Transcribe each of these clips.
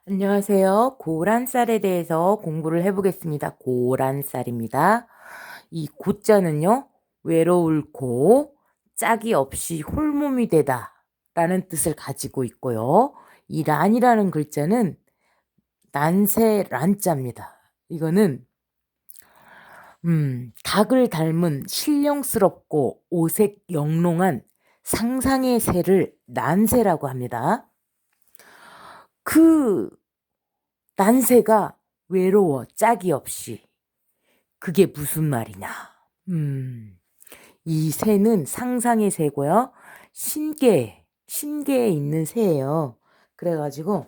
안녕하세요. 고란쌀에 대해서 공부를 해보겠습니다. 고란쌀입니다. 이 고자는요, 외로울 고, 짝이 없이 홀몸이 되다 라는 뜻을 가지고 있고요. 이 란이라는 글자는 난세 란자입니다. 이거는 닭을 닮은 신령스럽고 오색 영롱한 상상의 새를 난새라고 합니다. 그 난새가 외로워 짝이 없이. 그게 무슨 말이냐? 음, 이 새는 상상의 새고요. 신계에 있는 새예요. 그래가지고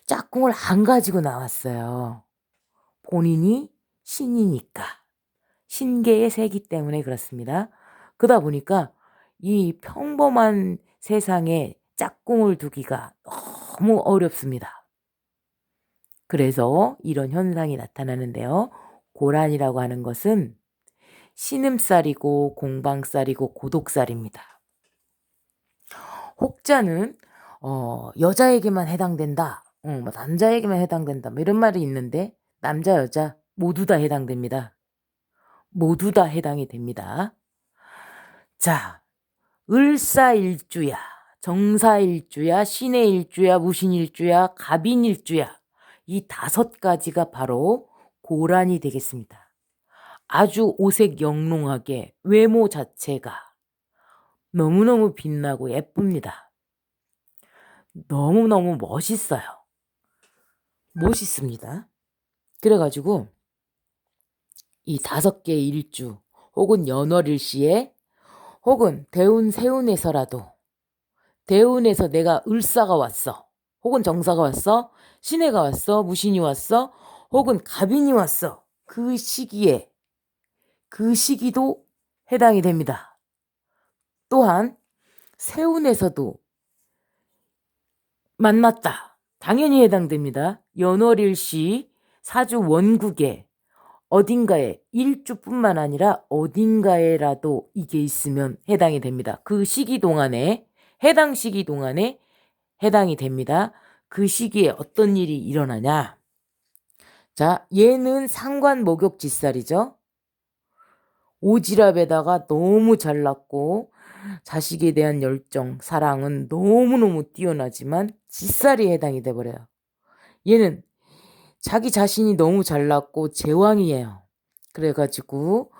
짝꿍을 안 가지고 나왔어요. 본인이 신이니까. 신계의 새기 때문에 그렇습니다. 그러다 보니까 이 평범한 세상에 짝꿍을 두기가 너무 어렵습니다. 그래서 이런 현상이 나타나는데요. 고란이라고 하는 것은 신음살이고 공방살이고 고독살입니다. 혹자는 여자에게만 해당된다. 뭐 남자에게만 해당된다. 뭐 이런 말이 있는데 남자 여자 모두 다 해당됩니다. 모두 다 해당이 됩니다. 자, 을사일주야, 정사일주야, 신해일주야, 무신일주야, 갑인일주야. 이 5가지가 바로 고란이 되겠습니다. 아주 오색 영롱하게 외모 자체가 너무너무 빛나고 예쁩니다. 너무너무 멋있어요. 멋있습니다. 그래가지고 이 5개의 일주 혹은 연월일시에 혹은 대운 세운에서라도 대운에서 내가 을사가 왔어. 혹은 정사가 왔어. 신해가 왔어. 무신이 왔어. 혹은 갑인이 왔어. 그 시기에 그 시기도 해당이 됩니다. 또한 세운에서도 만났다. 당연히 해당됩니다. 연월일시 사주 원국에 어딘가에 일주뿐만 아니라 어딘가에라도 이게 있으면 해당이 됩니다. 그 시기 동안에 해당 시기 동안에 해당이 됩니다. 그 시기에 어떤 일이 일어나냐? 자, 얘는 상관 목욕 짓살이죠. 오지랖에다가 너무 잘났고 자식에 대한 열정, 사랑은 너무너무 뛰어나지만 짓살이 해당이 돼버려요. 얘는 자기 자신이 너무 잘났고 제왕이에요. 그래가지고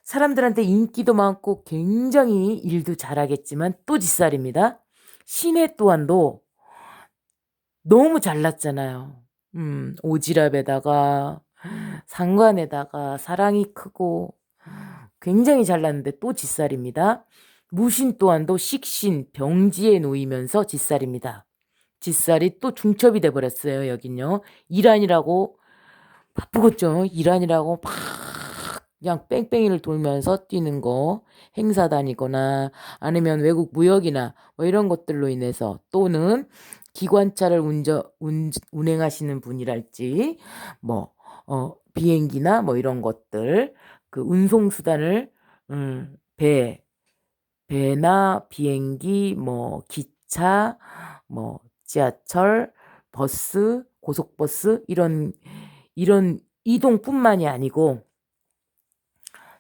사람들한테 인기도 많고 굉장히 일도 잘하겠지만 또 짓살입니다. 신혜 또한도 너무 잘났잖아요. 오지랖에다가 상관에다가 사랑이 크고 굉장히 잘났는데 또 짓살입니다. 무신 또한도 식신, 병지에 놓이면서 짓살입니다. 짓살이 또 중첩이 돼버렸어요. 여긴요. 일안이라고 바쁘겠죠. 일안이라고 막 그냥 뺑뺑이를 돌면서 뛰는 거, 행사 다니거나 아니면 외국 무역이나 뭐 이런 것들로 인해서 또는 기관차를 운행하시는 분이랄지 뭐 비행기나 뭐 이런 것들 그 운송수단을 배나 비행기 뭐 기차 뭐 지하철 버스 고속버스 이런 이동뿐만이 아니고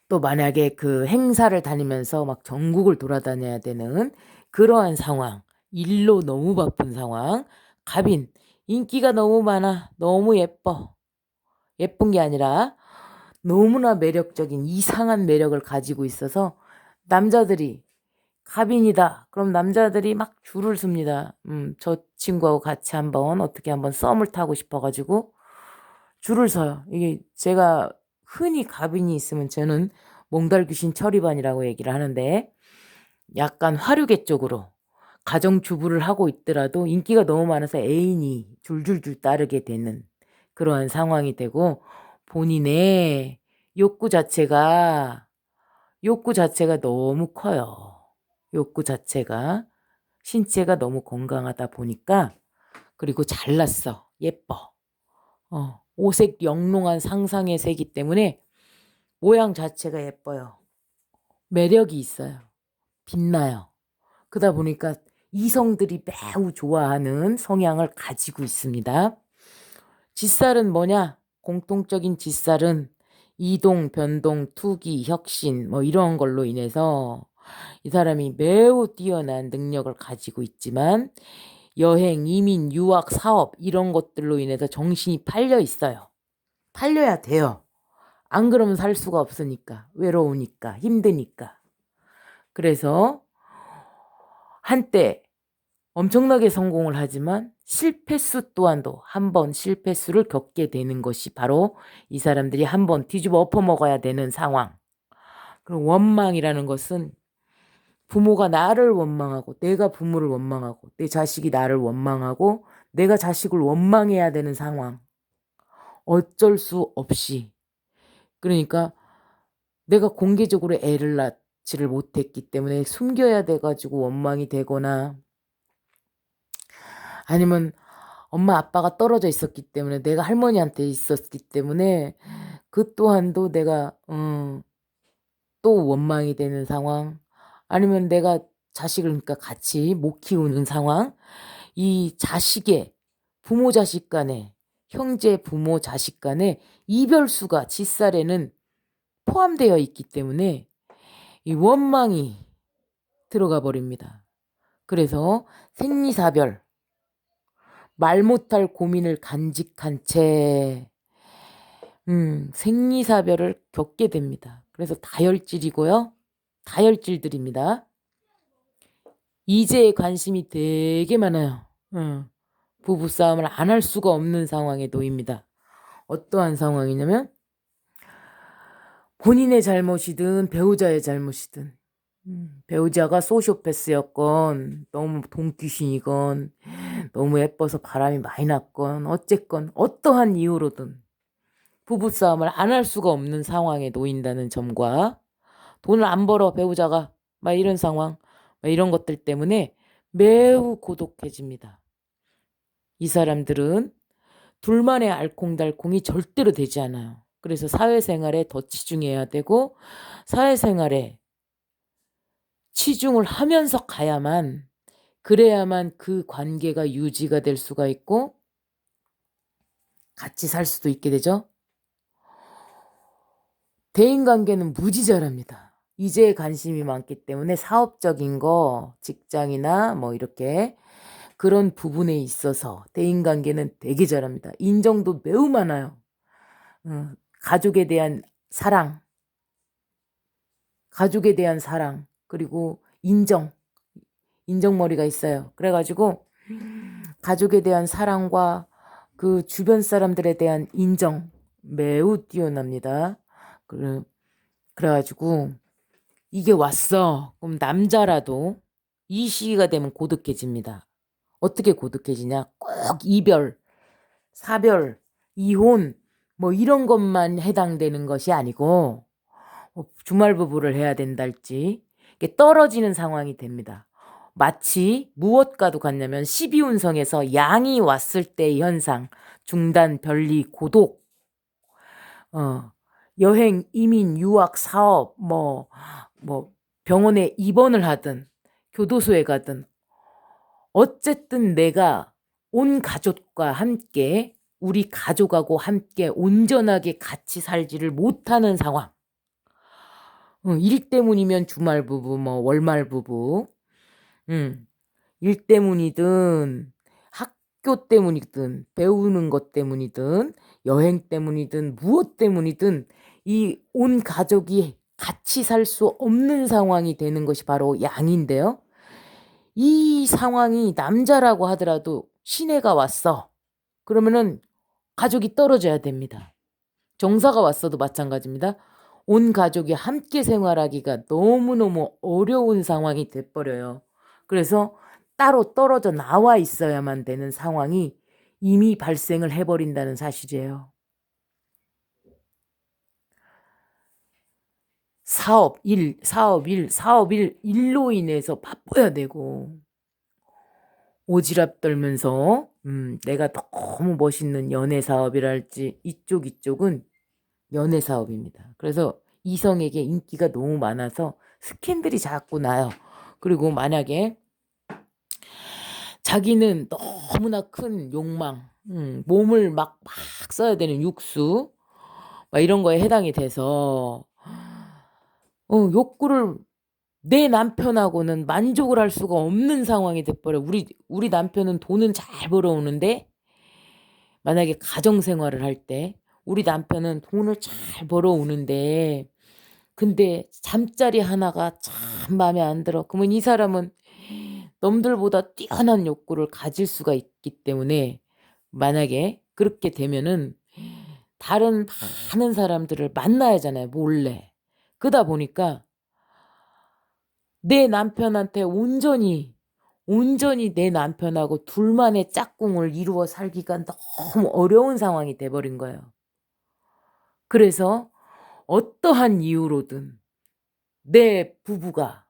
또 만약에 그 행사를 다니면서 막 전국을 돌아다녀야 되는 그러한 상황, 일로 너무 바쁜 상황, 갑인, 인기가 너무 많아, 너무 예뻐. 예쁜 게 아니라 너무나 매력적인 이상한 매력을 가지고 있어서 남자들이 갑인이다. 그럼 남자들이 막 줄을 섭니다. 저 친구하고 같이 어떻게 한번 썸을 타고 싶어가지고 줄을 서요. 이게 제가 흔히 갑인이 있으면 저는 몽달귀신 처리반이라고 얘기를 하는데 약간 화류계 쪽으로 가정주부를 하고 있더라도 인기가 너무 많아서 애인이 줄줄줄 따르게 되는 그러한 상황이 되고 본인의 욕구 자체가 너무 커요. 욕구 자체가 신체가 너무 건강하다 보니까 그리고 잘났어. 예뻐. 오색 영롱한 상상의 새이기 때문에 모양 자체가 예뻐요. 매력이 있어요. 빛나요. 그러다 보니까 이성들이 매우 좋아하는 성향을 가지고 있습니다. 직살은 뭐냐? 공통적인 직살은 이동, 변동, 투기, 혁신 뭐 이런 걸로 인해서 이 사람이 매우 뛰어난 능력을 가지고 있지만 여행, 이민, 유학, 사업 이런 것들로 인해서 정신이 팔려 있어요. 팔려야 돼요. 안 그러면 살 수가 없으니까. 외로우니까, 힘드니까. 그래서 한때 엄청나게 성공을 하지만 실패수 또한도 한 번 실패수를 겪게 되는 것이 바로 이 사람들이 한 번 뒤집어 엎어먹어야 되는 상황. 그리고 원망이라는 것은 부모가 나를 원망하고 내가 부모를 원망하고 내 자식이 나를 원망하고 내가 자식을 원망해야 되는 상황. 어쩔 수 없이. 그러니까 내가 공개적으로 애를 낳지를 못했기 때문에 숨겨야 돼가지고 원망이 되거나 아니면 엄마 아빠가 떨어져 있었기 때문에 내가 할머니한테 있었기 때문에 그 또한도 내가 또 원망이 되는 상황 아니면 내가 자식을 그러니까 같이 못 키우는 상황 이 자식의 부모 자식 간에 형제 부모 자식 간에 이별수가 직살에는 포함되어 있기 때문에 이 원망이 들어가 버립니다. 그래서 생리사별 말 못할 고민을 간직한 채 생리사별을 겪게 됩니다. 그래서 다혈질이고요. 다혈질들입니다. 이제에 관심이 되게 많아요. 부부싸움을 안 할 수가 없는 상황에 놓입니다. 어떠한 상황이냐면 본인의 잘못이든 배우자의 잘못이든 배우자가 소시오패스였건 너무 돈귀신이건 너무 예뻐서 바람이 많이 났건 어쨌건 어떠한 이유로든 부부싸움을 안 할 수가 없는 상황에 놓인다는 점과 돈을 안 벌어 배우자가 막 이런 상황 막 이런 것들 때문에 매우 고독해집니다. 이 사람들은 둘만의 알콩달콩이 절대로 되지 않아요. 그래서 사회생활에 더 치중해야 되고 사회생활에 치중을 하면서 가야만 그래야만 그 관계가 유지가 될 수가 있고 같이 살 수도 있게 되죠. 대인관계는 무지 잘합니다. 이제에 관심이 많기 때문에 사업적인 거 직장이나 뭐 이렇게 그런 부분에 있어서 대인관계는 되게 잘합니다. 인정도 매우 많아요. 가족에 대한 사랑, 가족에 대한 사랑, 그리고 인정머리가 있어요. 그래가지고 가족에 대한 사랑과 그 주변 사람들에 대한 인정 매우 뛰어납니다. 그래가지고 이게 왔어. 그럼 남자라도 이 시기가 되면 고독해집니다. 어떻게 고독해지냐? 꼭 이별, 사별, 이혼 뭐 이런 것만 해당되는 것이 아니고 주말 부부를 해야 된달지 이게 떨어지는 상황이 됩니다. 마치 무엇과도 같냐면 12운성에서 양이 왔을 때의 현상, 중단, 별리, 고독, 여행, 이민, 유학, 사업, 뭐 병원에 입원을 하든 교도소에 가든 어쨌든 내가 온 가족과 함께 우리 가족하고 함께 온전하게 같이 살지를 못하는 상황. 일 때문이면 주말 부부, 뭐 월말 부부, 일 때문이든 학교 때문이든 배우는 것 때문이든 여행 때문이든 무엇 때문이든 이 온 가족이 같이 살 수 없는 상황이 되는 것이 바로 양인데요. 이 상황이 남자라고 하더라도 시내가 왔어. 그러면은 가족이 떨어져야 됩니다. 정사가 왔어도 마찬가지입니다. 온 가족이 함께 생활하기가 너무너무 어려운 상황이 돼버려요. 그래서 따로 떨어져 나와 있어야만 되는 상황이 이미 발생을 해버린다는 사실이에요. 일로 인해서 바빠야 되고 오지랖 떨면서 내가 너무 멋있는 연애 사업이랄지 이쪽은 연애 사업입니다. 그래서 이성에게 인기가 너무 많아서 스캔들이 자꾸 나요. 그리고 만약에 자기는 너무나 큰 욕망, 몸을 막 써야 되는 육수 막 이런 거에 해당이 돼서 욕구를 내 남편하고는 만족을 할 수가 없는 상황이 돼 버려. 우리 남편은 돈은 잘 벌어오는데 만약에 가정 생활을 할 때 우리 남편은 돈을 잘 벌어오는데 근데 잠자리 하나가 참 마음에 안 들어. 그러면 이 사람은 남들보다 뛰어난 욕구를 가질 수가 있기 때문에 만약에 그렇게 되면은 다른 많은 사람들을 만나야잖아요, 몰래. 그러다 보니까 내 남편한테 온전히 내 남편하고 둘만의 짝꿍을 이루어 살기가 너무 어려운 상황이 돼 버린 거예요. 그래서 어떠한 이유로든 내 부부가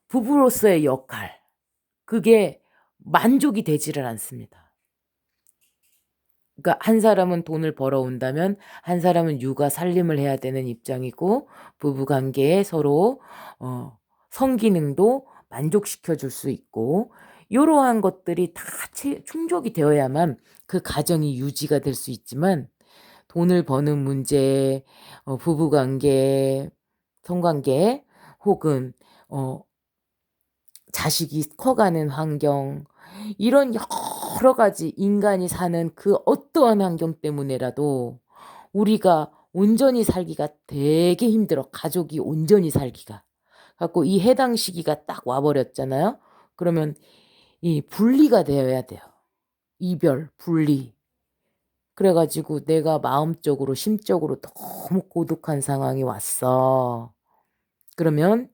부부로서의 역할 그게 만족이 되지를 않습니다. 그러니까 한 사람은 돈을 벌어온다면 한 사람은 육아 살림을 해야 되는 입장이고 부부 관계에 서로 성기능도 만족시켜 줄 수 있고 요러한 것들이 다 충족이 되어야만 그 가정이 유지가 될 수 있지만 돈을 버는 문제, 부부 관계, 성관계 혹은 자식이 커가는 환경 이런 여러 가지 인간이 사는 그 어떠한 환경 때문에라도 우리가 온전히 살기가 되게 힘들어. 가족이 온전히 살기가. 갖고 이 해당 시기가 딱 와버렸잖아요. 그러면 이 분리가 되어야 돼요. 이별, 분리. 그래가지고 내가 마음적으로, 심적으로 너무 고독한 상황이 왔어. 그러면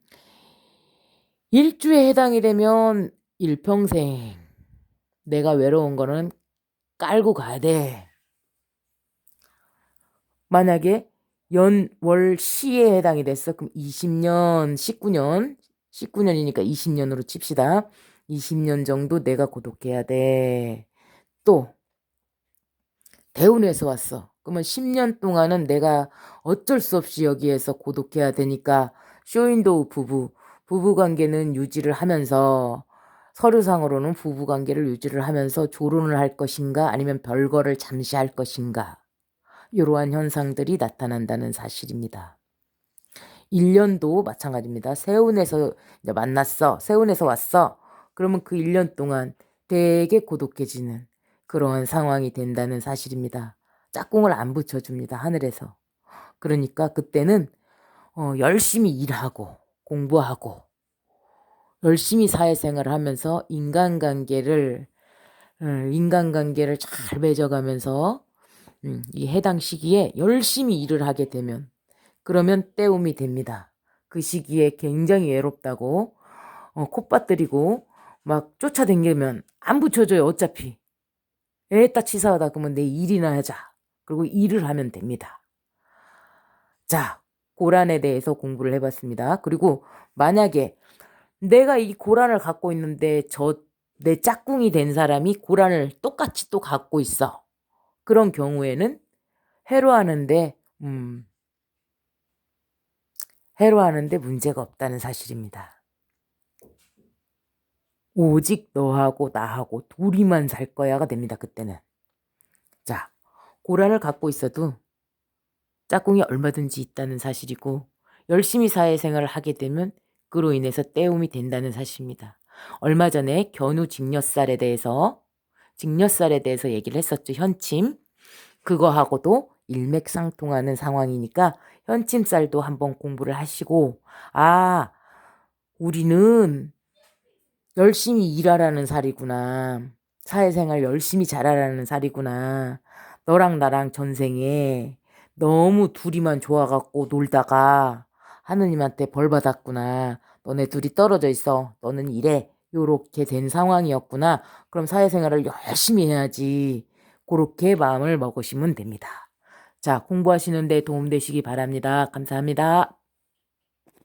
일주에 해당이 되면 일평생 내가 외로운 거는 깔고 가야 돼. 만약에 월 시에 해당이 됐어. 그럼 20년, 19년이니까 20년으로 칩시다. 20년 정도 내가 고독해야 돼. 또 대운에서 왔어. 그러면 10년 동안은 내가 어쩔 수 없이 여기에서 고독해야 되니까 쇼윈도우 부부 관계는 유지를 하면서 서류상으로는 부부 관계를 유지를 하면서 조론을 할 것인가 아니면 별거를 잠시 할 것인가 이러한 현상들이 나타난다는 사실입니다. 1년도 마찬가지입니다. 세운에서 이제 만났어. 세운에서 왔어. 그러면 그 1년 동안 되게 고독해지는 그러한 상황이 된다는 사실입니다. 짝꿍을 안 붙여줍니다. 하늘에서. 그러니까 그때는 열심히 일하고 공부하고 열심히 사회생활을 하면서 인간관계를 잘 맺어가면서 이 해당 시기에 열심히 일을 하게 되면 그러면 때움이 됩니다. 그 시기에 굉장히 외롭다고 콧바뜨리고 막 쫓아다니면 안 붙여줘요. 어차피. 에따 치사하다 그러면 내 일이나 하자. 그리고 일을 하면 됩니다. 자, 고란에 대해서 공부를 해봤습니다. 그리고 만약에 내가 이 고란을 갖고 있는데 내 짝꿍이 된 사람이 고란을 똑같이 또 갖고 있어. 그런 경우에는 해로하는데 문제가 없다는 사실입니다. 오직 너하고 나하고 둘이만 살 거야가 됩니다. 그때는. 자, 고란을 갖고 있어도 짝꿍이 얼마든지 있다는 사실이고 열심히 사회생활을 하게 되면 그로 인해서 때움이 된다는 사실입니다. 얼마 전에 견우 직녀살에 대해서 얘기를 했었죠. 현침. 그거하고도 일맥상통하는 상황이니까 현침살도 한번 공부를 하시고 우리는 열심히 일하라는 살이구나. 사회생활 열심히 잘하라는 살이구나. 너랑 나랑 전생에 너무 둘이만 좋아갖고 놀다가 하느님한테 벌 받았구나. 너네 둘이 떨어져 있어. 너는 이래. 요렇게 된 상황이었구나. 그럼 사회생활을 열심히 해야지. 그렇게 마음을 먹으시면 됩니다. 자, 공부하시는데 도움되시기 바랍니다. 감사합니다.